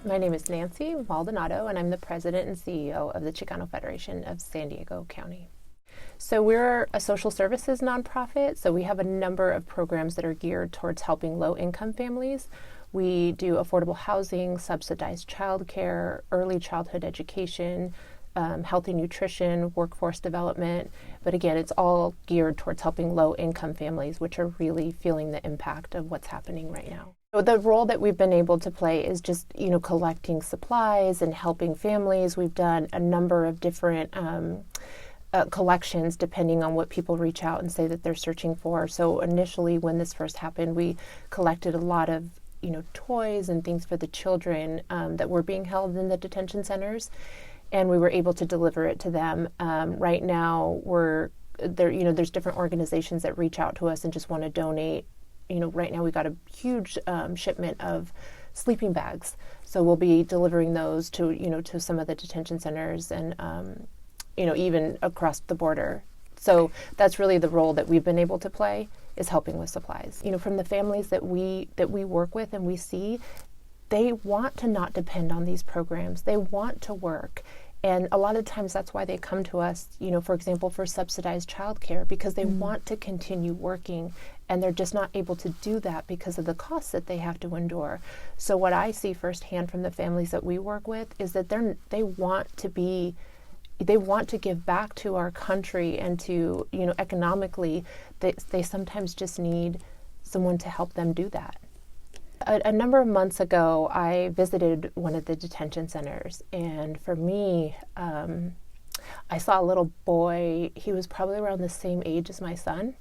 My name is Nancy Maldonado, and I'm the president and CEO of the Chicano Federation of San Diego County. So we're a social services nonprofit, so we have a number of programs that are geared towards helping low-income families. We do affordable housing, subsidized childcare, early childhood education, healthy nutrition, workforce development. But again, it's all geared towards helping low-income families, which are really feeling the impact of what's happening right now. So the role that we've been able to play is just, collecting supplies and helping families. We've done a number of different collections depending on what people reach out and say that they're searching for. So initially when this first happened, we collected a lot of toys and things for the children that were being held in the detention centers, and we were able to deliver it to them. Right now we're there, there's different organizations that reach out to us and just want to donate. Right now we got a huge shipment of sleeping bags, so we'll be delivering those to some of the detention centers and even across the border. So that's really the role that we've been able to play, is helping with supplies. From the families that we work with and we see, they want to not depend on these programs. They want to work. And a lot of times that's why they come to us, for example, for subsidized childcare, because they want to continue working and they're just not able to do that because of the costs that they have to endure. So what I see firsthand from the families that we work with is that they want to give back to our country and to, economically, they sometimes just need someone to help them do that. A number of months ago, I visited one of the detention centers, and for me, I saw a little boy. He was probably around the same age as my son.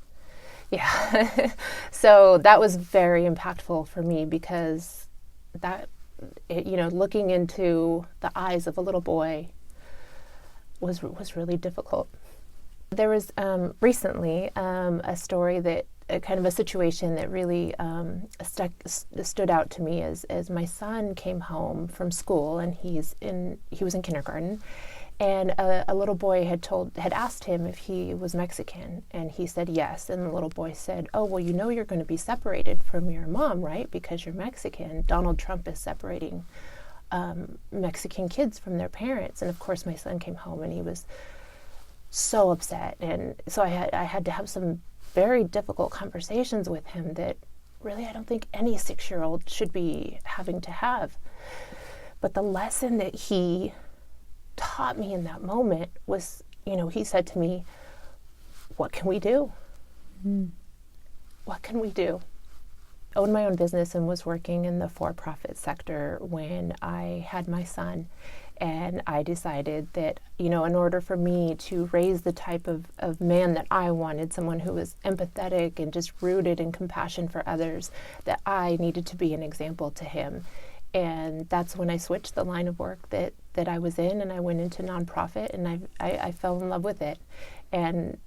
Yeah. So that was very impactful for me, because looking into the eyes of a little boy was really difficult. There was recently a story that kind of a situation that really stood out to me as my son came home from school, and he was in kindergarten, and a little boy had asked him if he was Mexican, and he said yes, and the little boy said, "Oh, well, you're going to be separated from your mom, right? Because you're Mexican. Donald Trump is separating Mexican kids from their parents." And of course my son came home and he was so upset, and so I had to have some very difficult conversations with him that really I don't think any 6-year-old should be having to have. But the lesson that he taught me in that moment was, he said to me, "What can we do? What can we do?" I owned my own business and was working in the for-profit sector when I had my son. And I decided that, in order for me to raise the type of man that I wanted, someone who was empathetic and just rooted in compassion for others, that I needed to be an example to him. And that's when I switched the line of work that I was in, and I went into nonprofit, and I fell in love with it. And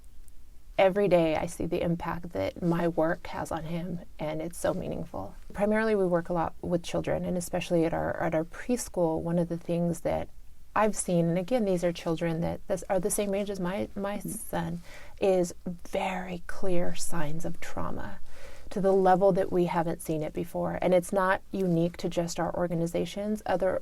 every day I see the impact that my work has on him, and it's so meaningful. Primarily we work a lot with children, and especially at our preschool, one of the things that I've seen, and again, these are children that are the same age as my son, is very clear signs of trauma to the level that we haven't seen it before. And it's not unique to just our organizations. Other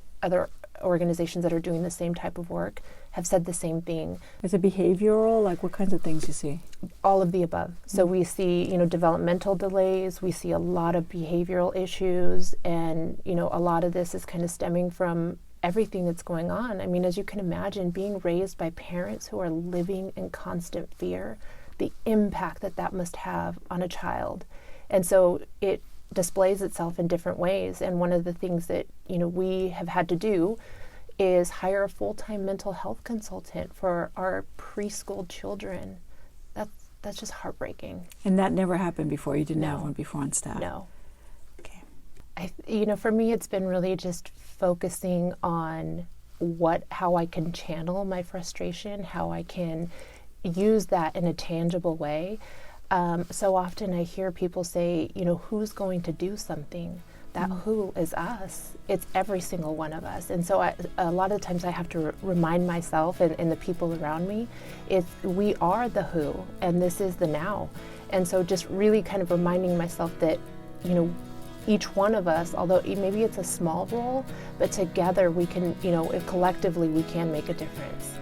organizations that are doing the same type of work have said the same thing. Is it behavioral? Like what kinds of things you see? All of the above. So we see, developmental delays, we see a lot of behavioral issues, and, a lot of this is kind of stemming from everything that's going on. I mean, as you can imagine, being raised by parents who are living in constant fear, the impact that must have on a child. And so it displays itself in different ways. And one of the things that, we have had to do is hire a full-time mental health consultant for our preschool children. That's just heartbreaking. And that never happened before? You didn't No. have one before on staff? No. Okay. For me, it's been really just focusing on how I can channel my frustration, how I can use that in a tangible way. So often I hear people say, who's going to do something? That who is us. It's every single one of us. And so a lot of times I have to remind myself and the people around me, we are the who, and this is the now. And so just really kind of reminding myself that, each one of us, although maybe it's a small role, but together we can, if collectively we can make a difference.